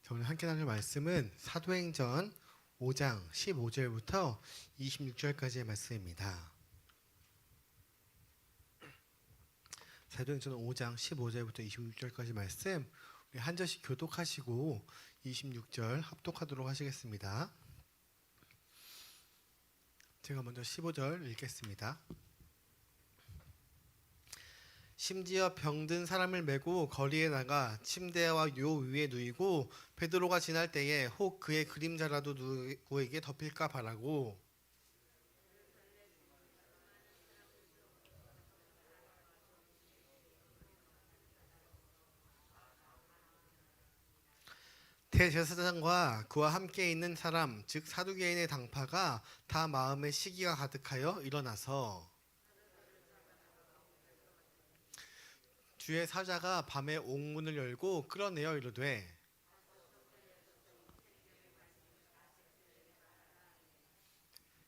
자, 오늘 함께 나눌 말씀은 사도행전 5장 15절부터 26절까지의 말씀입니다. 사도행전 5장 15절부터 26절까지 말씀 우리 한 절씩 교독하시고 26절 합독하도록 하시겠습니다. 제가 먼저 15절 읽겠습니다. 심지어 병든 사람을 메고 거리에 나가 침대와 요 위에 누이고 베드로가 지날 때에 혹 그의 그림자라도 누구에게 덮일까 바라고 대제사장과 그와 함께 있는 사람 즉 사두개인의 당파가 다 마음에 시기가 가득하여 일어나서 주의 사자가 밤에 옥문을 열고 끌어내어 이르되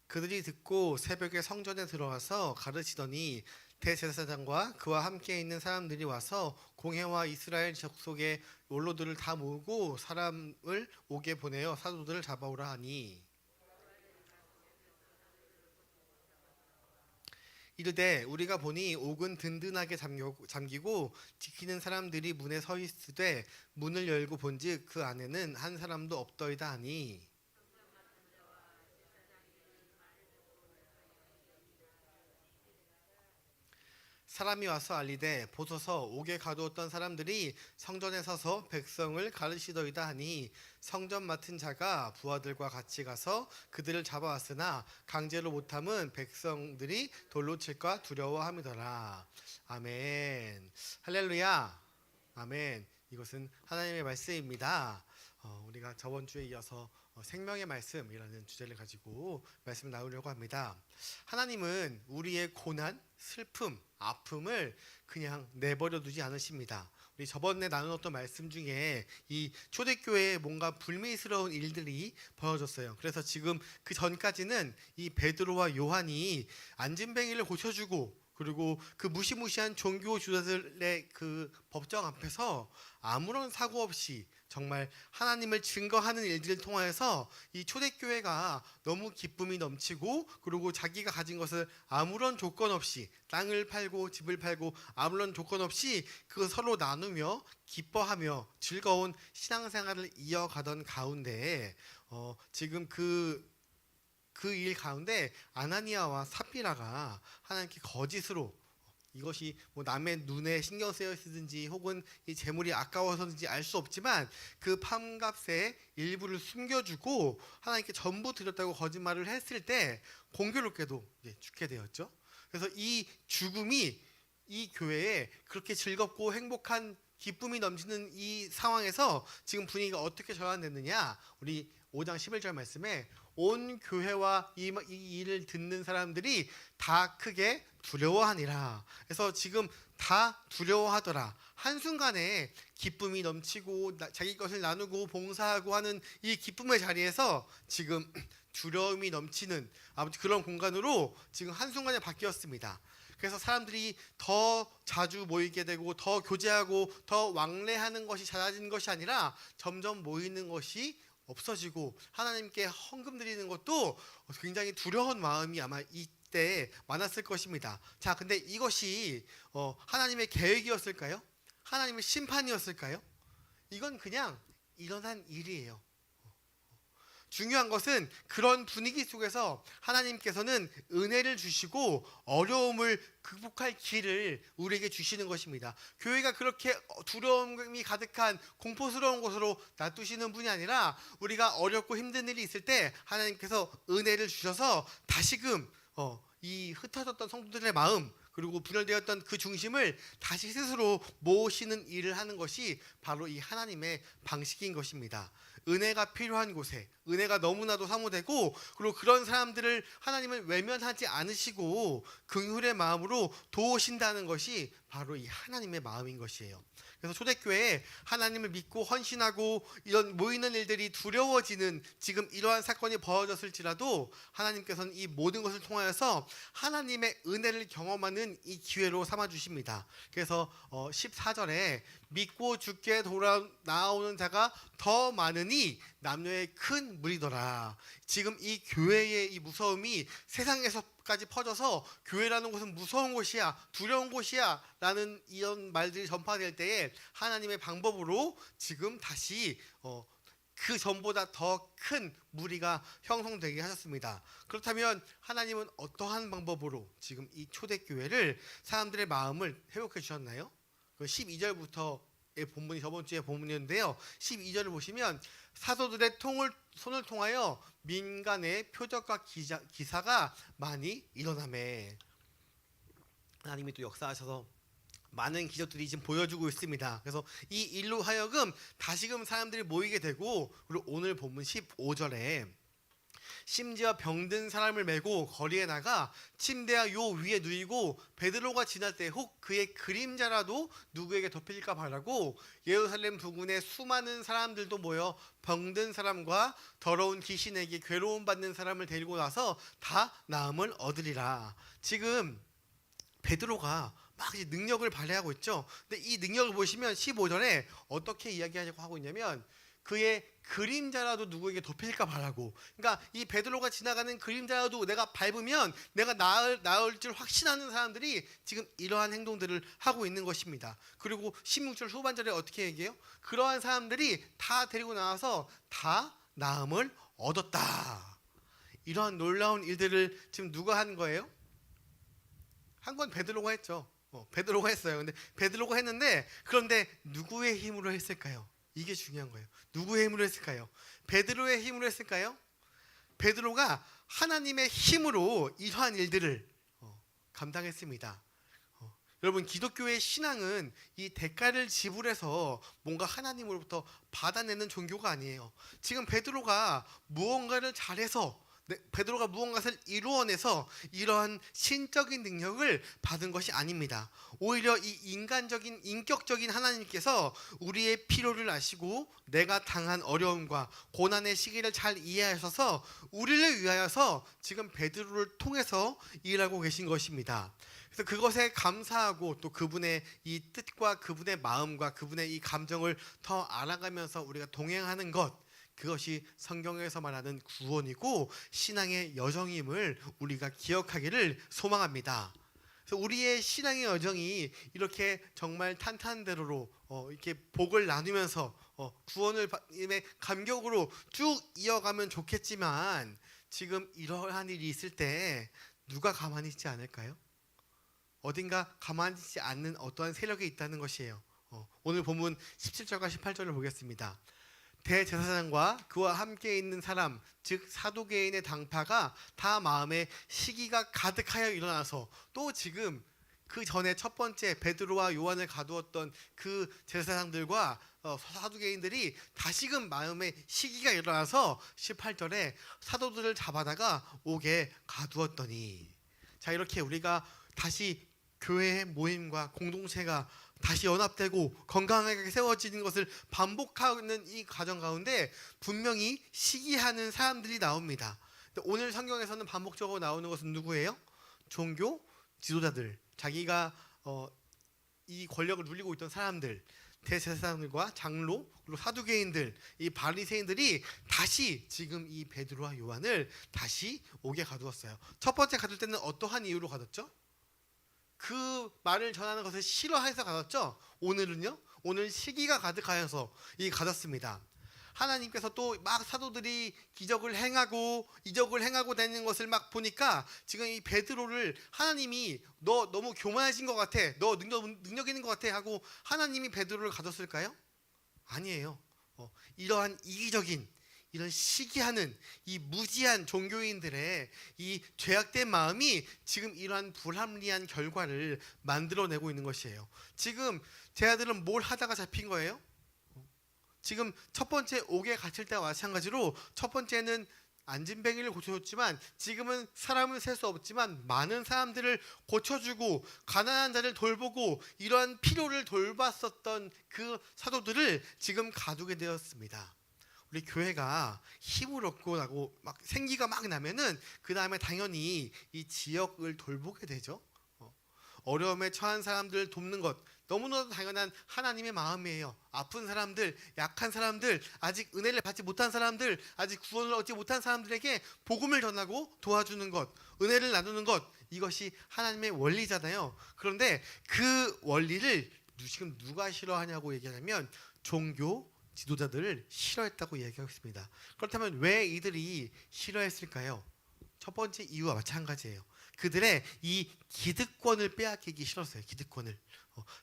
그들이 듣고 새벽에 성전에 들어가서 가르치더니 대제사장과 그와 함께 있는 사람들이 와서 공회와 이스라엘 족속의 원로들을 다 모으고 사람을 옥에 보내어 사도들을 잡아오라 하니 이르되 우리가 보니 옥은 든든하게 잠기고 지키는 사람들이 문에 서 있으되 문을 열고 본즉 그 안에는 한 사람도 없더이다 하니 사람이 와서 알리되 보소서 옥에 가두었던 사람들이 성전에 서서 백성을 가르치더이다 하니 성전 맡은 자가 부하들과 같이 가서 그들을 잡아왔으나 강제로 못함은 백성들이 돌로 칠까 두려워함이더라. 아멘. 할렐루야. 아멘. 이것은 하나님의 말씀입니다. 우리가 저번 주에 이어서 생명의 말씀이라는 주제를 가지고 말씀을 나누려고 합니다. 하나님은 우리의 고난, 슬픔, 아픔을 그냥 내버려 두지 않으십니다. 우리 저번에 나누었던 말씀 중에 이 초대교회에 뭔가 불미스러운 일들이 벌어졌어요. 그래서 지금 그 전까지는 이 베드로와 요한이 안진뱅이를 고쳐주고 그리고 그 무시무시한 종교 주자들의 그 법정 앞에서 아무런 사고 없이 정말 하나님을 증거하는 일들을 통하여서 이 초대교회가 너무 기쁨이 넘치고 그리고 자기가 가진 것을 아무런 조건 없이 땅을 팔고 집을 팔고 아무런 조건 없이 그거 서로 나누며 기뻐하며 즐거운 신앙생활을 이어가던 가운데 지금 그 일 가운데 아나니아와 삽비라가 하나님께 거짓으로 이것이 뭐 남의 눈에 신경 쓰여 있든지 혹은 이 재물이 아까워서든지 알 수 없지만 그 판값의 일부를 숨겨주고 하나님께 전부 드렸다고 거짓말을 했을 때 공교롭게도 죽게 되었죠. 그래서 이 죽음이 이 교회에 그렇게 즐겁고 행복한 기쁨이 넘치는 이 상황에서 지금 분위기가 어떻게 전환됐느냐, 우리 5장 11절 말씀에 온 교회와 이 일을 듣는 사람들이 다 크게 두려워하니라. 그래서 지금 다 두려워하더라. 한순간에 기쁨이 넘치고 자기 것을 나누고 봉사하고 하는 이 기쁨의 자리에서 지금 두려움이 넘치는 아무튼 그런 공간으로 지금 한순간에 바뀌었습니다. 그래서 사람들이 더 자주 모이게 되고 더 교제하고 더 왕래하는 것이 잦아진 것이 아니라 점점 모이는 것이 없어지고 하나님께 헌금 드리는 것도 굉장히 두려운 마음이 아마 이때 많았을 것입니다. 자, 근데 이것이 하나님의 계획이었을까요? 하나님의 심판이었을까요? 이건 그냥 일어난 일이에요. 중요한 것은 그런 분위기 속에서 하나님께서는 은혜를 주시고 어려움을 극복할 길을 우리에게 주시는 것입니다. 교회가 그렇게 두려움이 가득한 공포스러운 곳으로 놔두시는 분이 아니라 우리가 어렵고 힘든 일이 있을 때 하나님께서 은혜를 주셔서 다시금 이 흩어졌던 성도들의 마음 그리고 분열되었던 그 중심을 다시 스스로 모으시는 일을 하는 것이 바로 이 하나님의 방식인 것입니다. 은혜가 필요한 곳에 은혜가 너무나도 사모되고 그리고 그런 사람들을 하나님은 외면하지 않으시고 긍휼의 마음으로 도우신다는 것이 바로 이 하나님의 마음인 것이에요. 그래서 초대교회에 하나님을 믿고 헌신하고 이런 모이는 일들이 두려워지는 지금 이러한 사건이 벌어졌을지라도 하나님께서는 이 모든 것을 통하여서 하나님의 은혜를 경험하는 이 기회로 삼아 주십니다. 그래서 14절에 믿고 주께 돌아 나오는 자가 더 많으니 남녀의 큰 무리더라. 지금 이 교회의 이 무서움이 세상에서까지 퍼져서 교회라는 곳은 무서운 곳이야, 두려운 곳이야 라는 이런 말들이 전파될 때에 하나님의 방법으로 지금 다시 그 전보다 더 큰 무리가 형성되게 하셨습니다. 그렇다면 하나님은 어떠한 방법으로 지금 이 초대교회를 사람들의 마음을 회복해 주셨나요? 12절부터의 본문이 저번 주에 본문이었는데요. 12절을 보시면 사도들의 손을 통하여 민간의 표적과 기사가 많이 일어나매. 하나님이 또 역사하셔서 많은 기적들이 지금 보여주고 있습니다. 그래서 이 일로 하여금 다시금 사람들이 모이게 되고, 그리고 오늘 본문 15절에 심지어 병든 사람을 메고 거리에 나가 침대와 요 위에 누이고 베드로가 지날 때 혹 그의 그림자라도 누구에게 덮일까 바라고 예루살렘 부근에 수많은 사람들도 모여 병든 사람과 더러운 귀신에게 괴로움 받는 사람을 데리고 나서 다 나음을 얻으리라. 지금 베드로가 막 이제 능력을 발휘하고 있죠. 근데 이 능력을 보시면 15절에 어떻게 이야기하려고 하고 있냐면 그의 그림자라도 누구에게 덮일까 바라고. 그러니까 이 베드로가 지나가는 그림자라도 내가 밟으면 내가 나을 줄 확신하는 사람들이 지금 이러한 행동들을 하고 있는 것입니다. 그리고 16절 후반절에 어떻게 얘기해요? 그러한 사람들이 다 데리고 나와서 다 나음을 얻었다. 이러한 놀라운 일들을 지금 누가 한 거예요? 한 건 베드로가 했죠. 베드로가 했어요. 근데 베드로가 했는데, 그런데 누구의 힘으로 했을까요? 이게 중요한 거예요. 누구의 힘으로 했을까요? 베드로의 힘으로 했을까요? 베드로가 하나님의 힘으로 이러한 일들을 감당했습니다. 여러분, 기독교의 신앙은 이 대가를 지불해서 뭔가 하나님으로부터 받아내는 종교가 아니에요. 지금 베드로가 무언가를 잘해서, 베드로가 무언가를 이루어내서 이러한 신적인 능력을 받은 것이 아닙니다. 오히려 이 인간적인 인격적인 하나님께서 우리의 필요를 아시고 내가 당한 어려움과 고난의 시기를 잘 이해하셔서 우리를 위하여서 지금 베드로를 통해서 일하고 계신 것입니다. 그래서 그것에 감사하고 또 그분의 이 뜻과 그분의 마음과 그분의 이 감정을 더 알아가면서 우리가 동행하는 것, 그것이 성경에서 말하는 구원이고 신앙의 여정임을 우리가 기억하기를 소망합니다. 그래서 우리의 신앙의 여정이 이렇게 정말 탄탄대로로 이렇게 복을 나누면서 구원을 받음의 감격으로 쭉 이어가면 좋겠지만, 지금 이러한 일이 있을 때 누가 가만히 있지 않을까요? 어딘가 가만히 있지 않는 어떠한 세력이 있다는 것이에요. 오늘 본문 17절과 18절을 보겠습니다. 대제사장과 그와 함께 있는 사람, 즉 사두개인의 당파가 다 마음에 시기가 가득하여 일어나서, 또 지금 그 전에 첫 번째 베드로와 요한을 가두었던 그 제사장들과 사두개인들이 다시금 마음에 시기가 일어나서 18절에 사도들을 잡아다가 옥에 가두었더니. 자, 이렇게 우리가 다시 교회의 모임과 공동체가 다시 연합되고 건강하게 세워지는 것을 반복하는 이 과정 가운데 분명히 시기하는 사람들이 나옵니다. 오늘 성경에서는 반복적으로 나오는 것은 누구예요? 종교 지도자들, 자기가 이 권력을 누리고 있던 사람들, 대제사장들과 장로, 그리고 사두개인들, 이 바리새인들이 다시 지금 이 베드로와 요한을 다시 옥에 가두었어요. 첫 번째 가둘 때는 어떠한 이유로 가뒀죠? 그 말을 전하는 것을 싫어해서 가졌죠. 오늘은요, 오늘 시기가 가득하여서 가졌습니다. 하나님께서 또 막 사도들이 기적을 행하고 이적을 행하고 다니는 것을 막 보니까 지금 이 베드로를 하나님이 너 너무 교만해진 것 같아, 너 능력 있는 것 같아 하고 하나님이 베드로를 가졌을까요? 아니에요. 이러한 이기적인, 이런 시기하는 이 무지한 종교인들의 이 죄악된 마음이 지금 이러한 불합리한 결과를 만들어내고 있는 것이에요. 지금 제 아들은 뭘 하다가 잡힌 거예요? 지금 첫 번째 옥에 갇힐 때와 마찬가지로 첫 번째는 안진뱅이를 고쳐줬지만 지금은 사람을 셀 수 없지만 많은 사람들을 고쳐주고 가난한 자를 돌보고 이러한 필요를 돌봤었던 그 사도들을 지금 가두게 되었습니다. 우리 교회가 힘을 얻고 나고 막 생기가 막 나면은 그 다음에 당연히 이 지역을 돌보게 되죠. 어려움에 처한 사람들을 돕는 것 너무나도 당연한 하나님의 마음이에요. 아픈 사람들, 약한 사람들, 아직 은혜를 받지 못한 사람들, 아직 구원을 얻지 못한 사람들에게 복음을 전하고 도와주는 것, 은혜를 나누는 것, 이것이 하나님의 원리잖아요. 그런데 그 원리를 지금 누가 싫어하냐고 얘기하면 종교 지도자들을 싫어했다고 얘기하고 있습니다. 그렇다면 왜 이들이 싫어했을까요? 첫 번째 이유와 마찬가지예요. 그들의 이 기득권을 빼앗기기 싫었어요. 기득권을.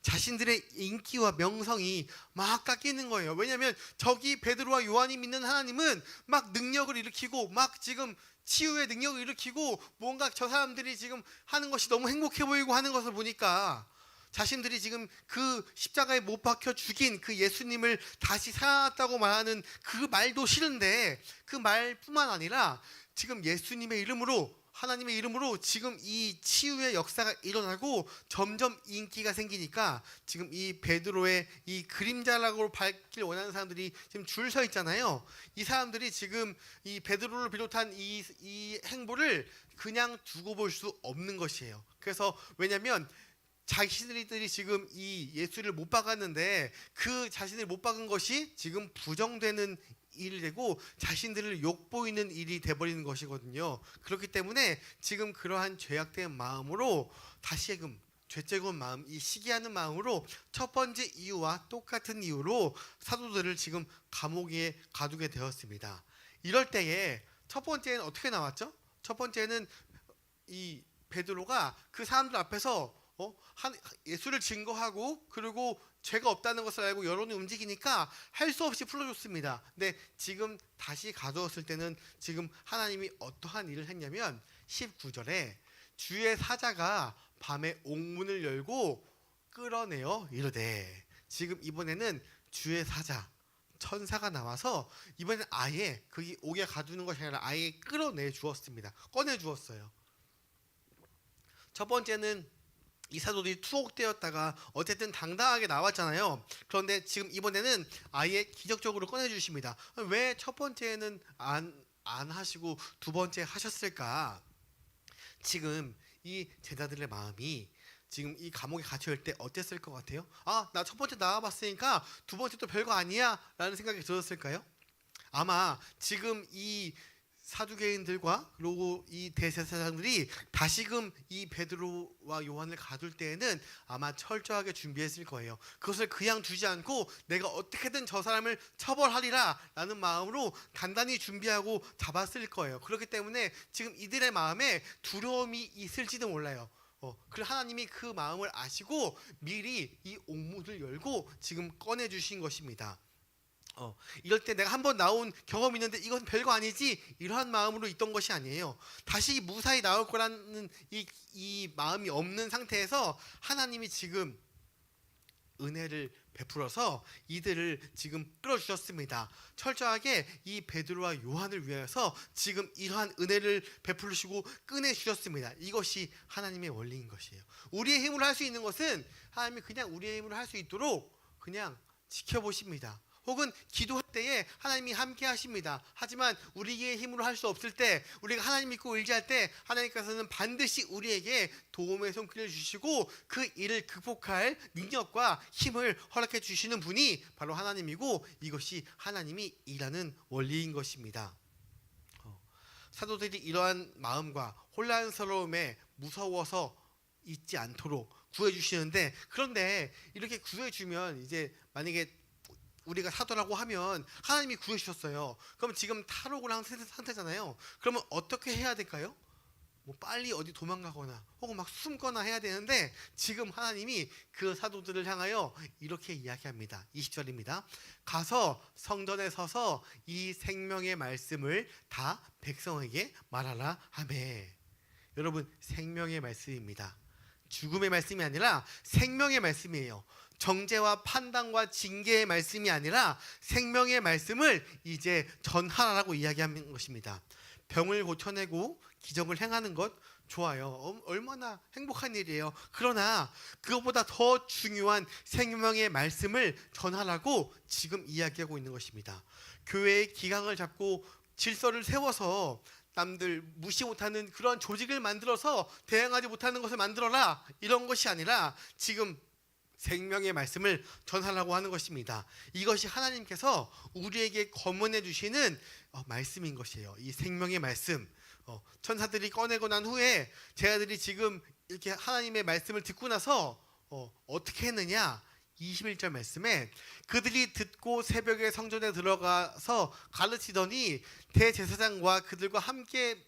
자신들의 인기와 명성이 막 깎이는 거예요. 왜냐하면 저기 베드로와 요한이 믿는 하나님은 막 능력을 일으키고 막 지금 치유의 능력을 일으키고 뭔가 저 사람들이 지금 하는 것이 너무 행복해 보이고 하는 것을 보니까 자신들이 지금 그 십자가에 못 박혀 죽인 그 예수님을 다시 살아났다고 말하는 그 말도 싫은데 그 말뿐만 아니라 지금 예수님의 이름으로 하나님의 이름으로 지금 이 치유의 역사가 일어나고 점점 인기가 생기니까 지금 이 베드로의 이 그림자락으로 밟길 원하는 사람들이 지금 줄 서 있잖아요. 이 사람들이 지금 이 베드로를 비롯한 이 행보를 그냥 두고 볼 수 없는 것이에요. 그래서 왜냐하면 자신들이 지금 이 예수를 못 박았는데 그 자신을 못 박은 것이 지금 부정되는 일이 되고 자신들을 욕보이는 일이 돼버리는 것이거든요. 그렇기 때문에 지금 그러한 죄악된 마음으로 다시금 죄책은 마음, 이 시기하는 마음으로 첫 번째 이유와 똑같은 이유로 사도들을 지금 감옥에 가두게 되었습니다. 이럴 때에 첫 번째는 어떻게 나왔죠? 첫 번째는 이 베드로가 그 사람들 앞에서 예수를 증거하고 그리고 죄가 없다는 것을 알고 여론이 움직이니까 할 수 없이 풀어줬습니다. 근데 지금 다시 가두었을 때는 지금 하나님이 어떠한 일을 했냐면 19절에 주의 사자가 밤에 옥문을 열고 끌어내어 이르되, 지금 이번에는 주의 사자 천사가 나와서 이번엔 아예 거기 옥에 가두는 것이 아니라 아예 끌어내 주었습니다. 꺼내 주었어요. 첫 번째는 이 사도들이 투옥되었다가 어쨌든 당당하게 나왔잖아요. 그런데 지금 이번에는 아예 기적적으로 꺼내주십니다. 왜 첫 번째는 안 하시고 두 번째 하셨을까? 지금 이 제자들의 마음이 지금 이 감옥에 갇혀있을 때 어땠을 것 같아요? 나 첫 번째 나와봤으니까 두 번째도 별거 아니야 라는 생각이 들었을까요? 아마 지금 이 사두개인들과 그리고 이 대제사장들이 다시금 이 베드로와 요한을 가둘 때에는 아마 철저하게 준비했을 거예요. 그것을 그냥 두지 않고 내가 어떻게든 저 사람을 처벌하리라 라는 마음으로 단단히 준비하고 잡았을 거예요. 그렇기 때문에 지금 이들의 마음에 두려움이 있을지도 몰라요. 그리고 하나님이 그 마음을 아시고 미리 이 옥문을 열고 지금 꺼내주신 것입니다. 이럴 때 내가 한번 나온 경험이 있는데 이건 별거 아니지, 이러한 마음으로 있던 것이 아니에요. 다시 무사히 나올 거라는 이 마음이 없는 상태에서 하나님이 지금 은혜를 베풀어서 이들을 지금 끌어주셨습니다. 철저하게 이 베드로와 요한을 위하여서 지금 이러한 은혜를 베풀으시고 꺼내주셨습니다. 이것이 하나님의 원리인 것이에요. 우리의 힘으로 할 수 있는 것은 하나님이 그냥 우리의 힘으로 할 수 있도록 그냥 지켜보십니다. 혹은 기도할 때에 하나님이 함께 하십니다. 하지만 우리의 힘으로 할 수 없을 때, 우리가 하나님 믿고 의지할 때 하나님께서는 반드시 우리에게 도움의 손길을 주시고 그 일을 극복할 능력과 힘을 허락해 주시는 분이 바로 하나님이고, 이것이 하나님이 일하는 원리인 것입니다. 사도들이 이러한 마음과 혼란스러움에 무서워서 있지 않도록 구해주시는데, 그런데 이렇게 구해주면 이제 만약에 우리가 사도라고 하면 하나님이 구해주셨어요. 그럼 지금 탈옥을 한 상태잖아요. 그러면 어떻게 해야 될까요? 빨리 어디 도망가거나 혹은 막 숨거나 해야 되는데, 지금 하나님이 그 사도들을 향하여 이렇게 이야기합니다. 20절입니다. 가서 성전에 서서 이 생명의 말씀을 다 백성에게 말하라 하매. 여러분, 생명의 말씀입니다. 죽음의 말씀이 아니라 생명의 말씀이에요. 정죄와 판단과 징계의 말씀이 아니라 생명의 말씀을 이제 전하라고 이야기하는 것입니다. 병을 고쳐내고 기적을 행하는 것 좋아요. 얼마나 행복한 일이에요. 그러나 그것보다 더 중요한 생명의 말씀을 전하라고 지금 이야기하고 있는 것입니다. 교회의 기강을 잡고 질서를 세워서 남들 무시 못하는 그런 조직을 만들어서 대항하지 못하는 것을 만들어라, 이런 것이 아니라 지금 생명의 말씀을 전하라고 하는 것입니다. 이것이 하나님께서 우리에게 거문해 주시는 말씀인 것이에요. 이 생명의 말씀, 천사들이 꺼내고 난 후에 제자들이 지금 이렇게 하나님의 말씀을 듣고 나서 어떻게 했느냐, 21절 말씀에 그들이 듣고 새벽에 성전에 들어가서 가르치더니 대제사장과 그들과 함께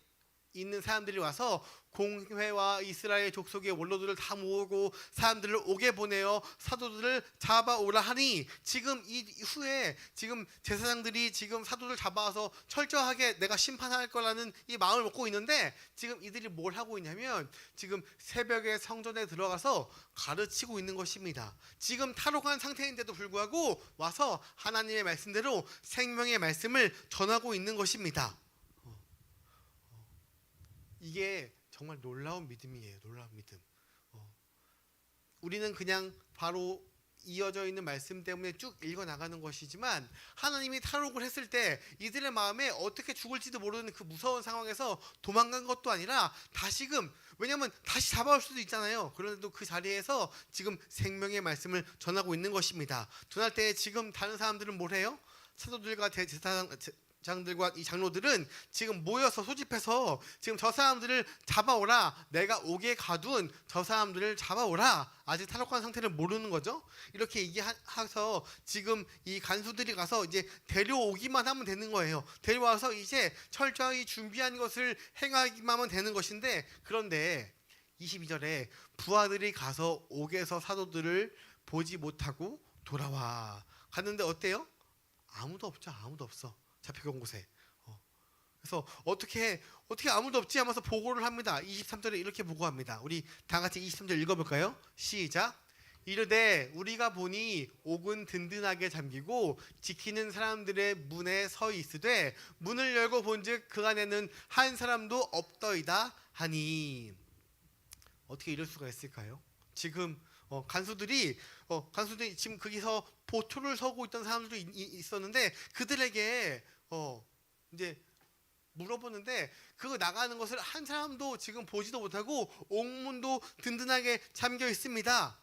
있는 사람들이 와서 공회와 이스라엘 족속의 원로들을 다 모으고 사람들을 옥에 보내어 사도들을 잡아오라 하니, 지금 이 후에 지금 제사장들이 지금 사도들 잡아와서 철저하게 내가 심판할 거라는 이 마음을 먹고 있는데, 지금 이들이 뭘 하고 있냐면 지금 새벽에 성전에 들어가서 가르치고 있는 것입니다. 지금 탈옥한 상태인데도 불구하고 와서 하나님의 말씀대로 생명의 말씀을 전하고 있는 것입니다. 이게 정말 놀라운 믿음이에요. 놀라운 믿음. 우리는 그냥 바로 이어져 있는 말씀 때문에 쭉 읽어 나가는 것이지만, 하나님이 탈옥을 했을 때 이들의 마음에 어떻게 죽을지도 모르는 그 무서운 상황에서 도망간 것도 아니라 다시금, 왜냐하면 다시 잡아올 수도 있잖아요. 그런데도 그 자리에서 지금 생명의 말씀을 전하고 있는 것입니다. 전할 때 지금 다른 사람들은 뭘 해요? 사도들과 대제사장들과 이 장로들은 지금 모여서 소집해서 지금 저 사람들을 잡아오라, 내가 옥에 가둔 저 사람들을 잡아오라, 아직 탈옥한 상태를 모르는 거죠. 이렇게 얘기해서 지금 이 간수들이 가서 이제 데려오기만 하면 되는 거예요. 데려와서 이제 철저히 준비한 것을 행하기만 하면 되는 것인데, 그런데 22절에 부하들이 가서 옥에서 사도들을 보지 못하고 돌아와. 갔는데 어때요? 아무도 없죠. 아무도 없어. 잡혀간 곳에. 그래서 어떻게 아무도 없지 하면서 보고를 합니다. 23절에 이렇게 보고합니다. 우리 다 같이 23절 읽어볼까요? 시작. 이르되 우리가 보니 옥은 든든하게 잠기고 지키는 사람들의 문에 서 있으되 문을 열고 본즉 그 안에는 한 사람도 없더이다 하니. 어떻게 이럴 수가 있을까요? 지금 간수들이 지금 거기서 보초를 서고 있던 사람들도 있었는데, 그들에게 이제 물어보는데 그 나가는 것을 한 사람도 지금 보지도 못하고 옥문도 든든하게 잠겨 있습니다.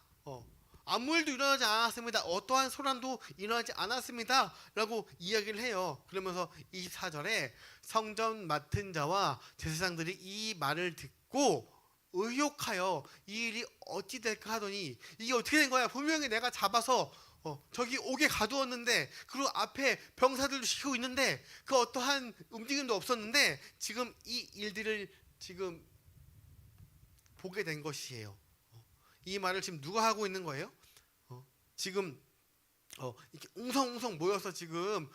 아무 일도 일어나지 않았습니다. 어떠한 소란도 일어나지 않았습니다 라고 이야기를 해요. 그러면서 24절에 성전 맡은 자와 제사장들이 이 말을 듣고 의욕하여 이 일이 어찌 될까 하더니, 이게 어떻게 된 거야? 분명히 내가 잡아서 저기 옥에 가두었는데, 그리고 앞에 병사들도 시키고 있는데 그 어떠한 움직임도 없었는데 지금 이 일들을 지금 보게 된 것이에요. 이 말을 지금 누가 하고 있는 거예요? 지금 이렇게 웅성웅성 모여서 지금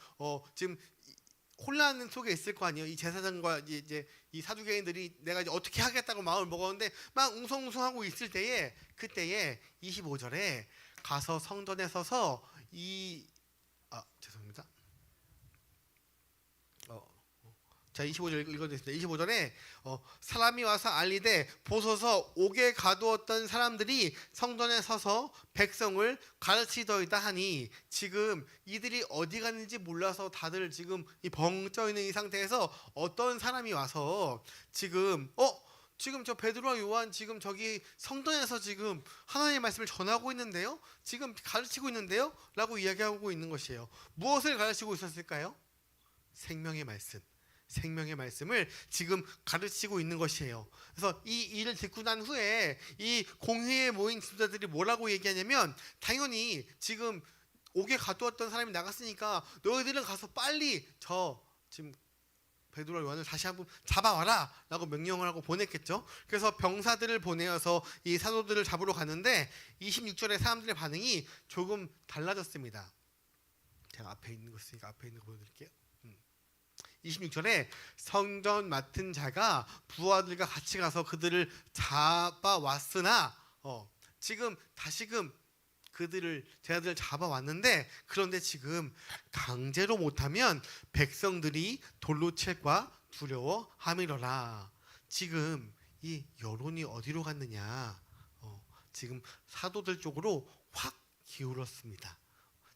혼란 속에 있을 거 아니에요. 이 제사장과 이제 이 사두개인들이 내가 이제 어떻게 하겠다고 마음을 먹었는데 막 웅성웅성하고 있을 때에, 그때에 25절에 가서 성전에 서서 죄송합니다. 자, 25절 읽어드리겠습니다. 25절에 사람이 와서 알리되 보소서 옥에 가두었던 사람들이 성전에 서서 백성을 가르치더이다 하니, 지금 이들이 어디 갔는지 몰라서 다들 지금 이 벙쪄 있는 이 상태에서 어떤 사람이 와서 지금 저 베드로와 요한 지금 저기 성전에서 지금 하나님의 말씀을 전하고 있는데요, 지금 가르치고 있는데요 라고 이야기하고 있는 것이에요. 무엇을 가르치고 있었을까요? 생명의 말씀. 생명의 말씀을 지금 가르치고 있는 것이에요. 그래서 이 일을 듣고 난 후에 이 공회에 모인 지도자들이 뭐라고 얘기하냐면, 당연히 지금 옥에 가두었던 사람이 나갔으니까 너희들은 가서 빨리 지금 베드로와 요한을 다시 한번 잡아와라 라고 명령을 하고 보냈겠죠. 그래서 병사들을 보내어서 이 사도들을 잡으러 갔는데 26절에 사람들의 반응이 조금 달라졌습니다. 제가 앞에 있는 거 있으니까 앞에 있는 거 보여드릴게요. 26절에 성전 맡은 자가 부하들과 같이 가서 그들을 잡아왔으나, 지금 다시금 제자들을 잡아왔는데, 그런데 지금 강제로 못하면 백성들이 돌로 칠까 두려워함이로라. 지금 이 여론이 어디로 갔느냐? 지금 사도들 쪽으로 확 기울었습니다.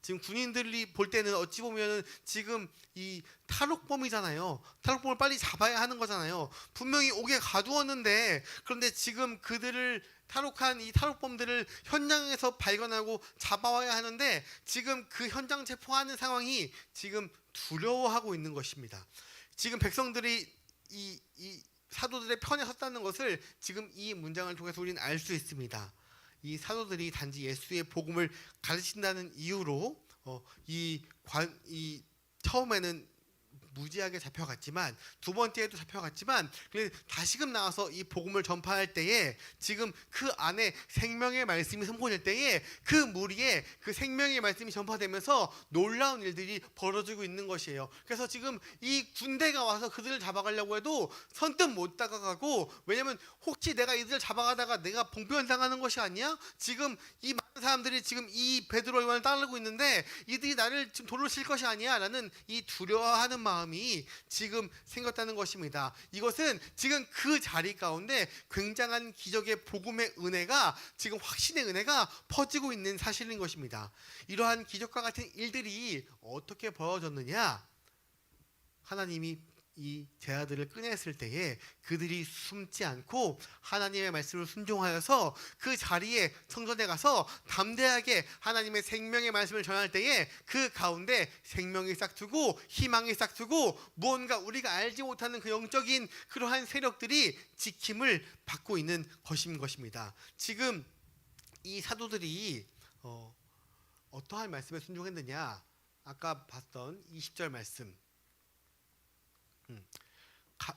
지금 군인들이 볼 때는 어찌 보면은 지금 이 탈옥범이잖아요. 탈옥범을 빨리 잡아야 하는 거잖아요. 분명히 옥에 가두었는데, 그런데 지금 그들을 탈옥한 이 탈옥범들을 현장에서 발견하고 잡아와야 하는데, 지금 그 현장 체포하는 상황이 지금 두려워하고 있는 것입니다. 지금 백성들이 이 사도들의 편에 섰다는 것을 지금 이 문장을 통해서 우리는 알 수 있습니다. 이 사도들이 단지 예수의 복음을 가르친다는 이유로 이 처음에는 무지하게 잡혀갔지만, 두 번째에도 잡혀갔지만, 다시금 나와서 이 복음을 전파할 때에 지금 그 안에 생명의 말씀이 선포될 때에 그 무리에 그 생명의 말씀이 전파되면서 놀라운 일들이 벌어지고 있는 것이에요. 그래서 지금 이 군대가 와서 그들을 잡아가려고 해도 선뜻 못 다가가고, 왜냐면 혹시 내가 이들을 잡아가다가 내가 봉변당하는 것이 아니야? 지금 이 많은 사람들이 지금 이 베드로 요한을 따르고 있는데 이들이 나를 지금 돌로 칠 것이 아니야 라는 이 두려워하는 마음이 지금 생겼다는 것입니다. 이것은 지금 그 자리 가운데 굉장한 기적의 복음의 은혜가, 지금 확신의 은혜가 퍼지고 있는 사실인 것입니다. 이러한 기적과 같은 일들이 어떻게 벌어졌느냐? 하나님이 이 제자들을 꺼냈을 때에 그들이 숨지 않고 하나님의 말씀을 순종하여서 그 자리에 성전에 가서 담대하게 하나님의 생명의 말씀을 전할 때에 그 가운데 생명이 싹트고 희망이 싹트고 무언가 우리가 알지 못하는 그 영적인 그러한 세력들이 지킴을 받고 있는 것인 것입니다. 지금 이 사도들이 어떠한 말씀에 순종했느냐? 아까 봤던 20절 말씀,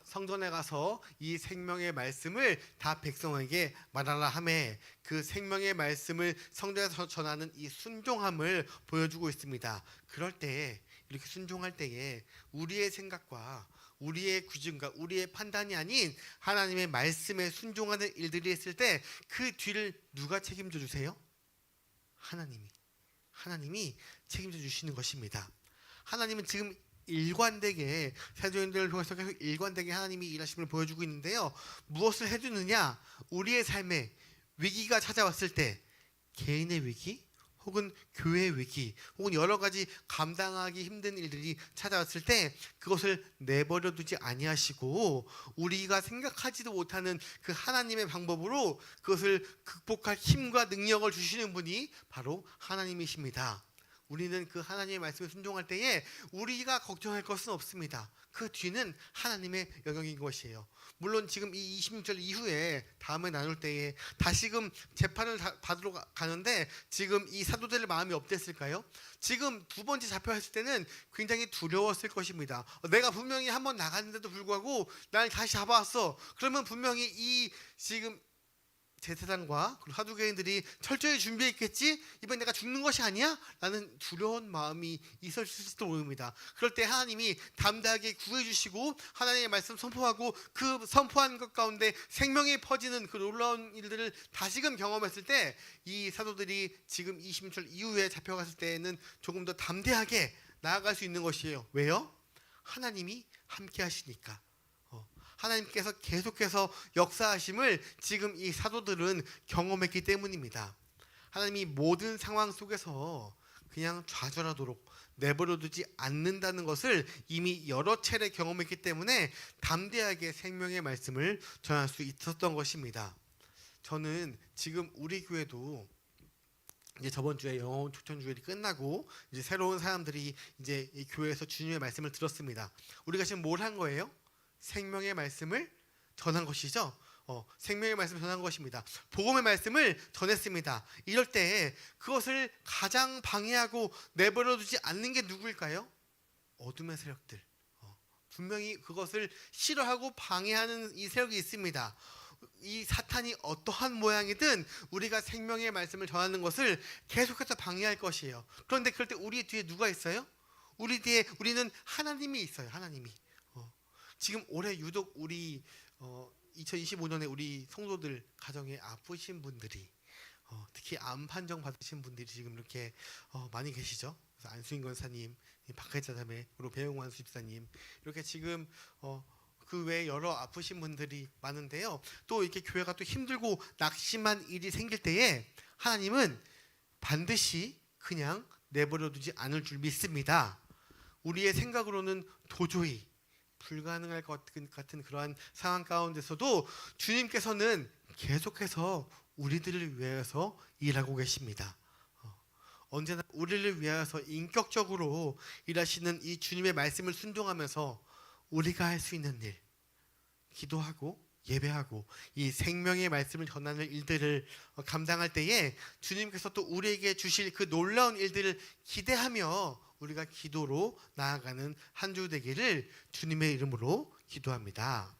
성전에 가서 이 생명의 말씀을 다 백성에게 말하라 하매, 그 생명의 말씀을 성전에서 전하는 이 순종함을 보여주고 있습니다. 그럴 때, 이렇게 순종할 때에 우리의 생각과 우리의 기준과 우리의 판단이 아닌 하나님의 말씀에 순종하는 일들이 있을 때 그 뒤를 누가 책임져 주세요? 하나님이 책임져 주시는 것입니다. 하나님은 지금 일관되게 사도행전을 통해서 계속 일관되게 하나님이 일하심을 보여주고 있는데요. 무엇을 해주느냐? 우리의 삶에 위기가 찾아왔을 때, 개인의 위기 혹은 교회의 위기 혹은 여러 가지 감당하기 힘든 일들이 찾아왔을 때 그것을 내버려 두지 아니하시고 우리가 생각하지도 못하는 그 하나님의 방법으로 그것을 극복할 힘과 능력을 주시는 분이 바로 하나님이십니다. 우리는 그 하나님의 말씀에 순종할 때에 우리가 걱정할 것은 없습니다. 그 뒤는 하나님의 영역인 것이에요. 물론 지금 이 26절 이후에 다음에 나눌 때에 다시금 재판을 받으러 가는데 지금 이 사도들의 마음이 어땠을까요? 지금 두 번째 잡혀왔을 때는 굉장히 두려웠을 것입니다. 내가 분명히 한번 나갔는데도 불구하고 날 다시 잡아왔어. 그러면 분명히 이 지금 제사장과 사두개인들이 철저히 준비했겠지? 이번 내가 죽는 것이 아니야? 라는 두려운 마음이 있었을지도 모릅니다. 그럴 때 하나님이 담대하게 구해주시고 하나님의 말씀 선포하고 그 선포한 것 가운데 생명이 퍼지는 그 놀라운 일들을 다시금 경험했을 때 이 사도들이 지금 26절 이후에 잡혀갔을 때에는 조금 더 담대하게 나아갈 수 있는 것이에요. 왜요? 하나님이 함께 하시니까. 하나님께서 계속해서 역사하심을 지금 이 사도들은 경험했기 때문입니다. 하나님이 모든 상황 속에서 그냥 좌절하도록 내버려두지 않는다는 것을 이미 여러 차례 경험했기 때문에 담대하게 생명의 말씀을 전할 수 있었던 것입니다. 저는 지금 우리 교회도 이제 저번 주에 영혼 초청 주일이 끝나고 이제 새로운 사람들이 이제 이 교회에서 주님의 말씀을 들었습니다. 우리가 지금 뭘 한 거예요? 생명의 말씀을 전한 것이죠. 생명의 말씀을 전한 것입니다. 복음의 말씀을 전했습니다. 이럴 때 그것을 가장 방해하고 내버려두지 않는 게 누구일까요? 어둠의 세력들. 분명히 그것을 싫어하고 방해하는 이 세력이 있습니다. 이 사탄이 어떠한 모양이든 우리가 생명의 말씀을 전하는 것을 계속해서 방해할 것이에요. 그런데 그럴 때 우리 뒤에 누가 있어요? 우리 뒤에 우리는 하나님이 있어요. 하나님이. 지금 올해 유독 우리 2025년에 우리 성도들 가정에 아프신 분들이 특히 암 판정 받으신 분들이 지금 이렇게 많이 계시죠. 그래서 안수인 권사님, 박혜자 자매, 그리고 배용환 수집사님 이렇게 지금 그 외에 여러 아프신 분들이 많은데요. 또 이렇게 교회가 또 힘들고 낙심한 일이 생길 때에 하나님은 반드시 그냥 내버려두지 않을 줄 믿습니다. 우리의 생각으로는 도저히 불가능할 것 같은 그러한 상황 가운데서도 주님께서는 계속해서 우리들을 위해서 일하고 계십니다. 언제나 우리를 위하여서 인격적으로 일하시는 이 주님의 말씀을 순종하면서 우리가 할 수 있는 일, 기도하고 예배하고 이 생명의 말씀을 전하는 일들을 감당할 때에 주님께서 또 우리에게 주실 그 놀라운 일들을 기대하며 우리가 기도로 나아가는 한 주 되기를 주님의 이름으로 기도합니다.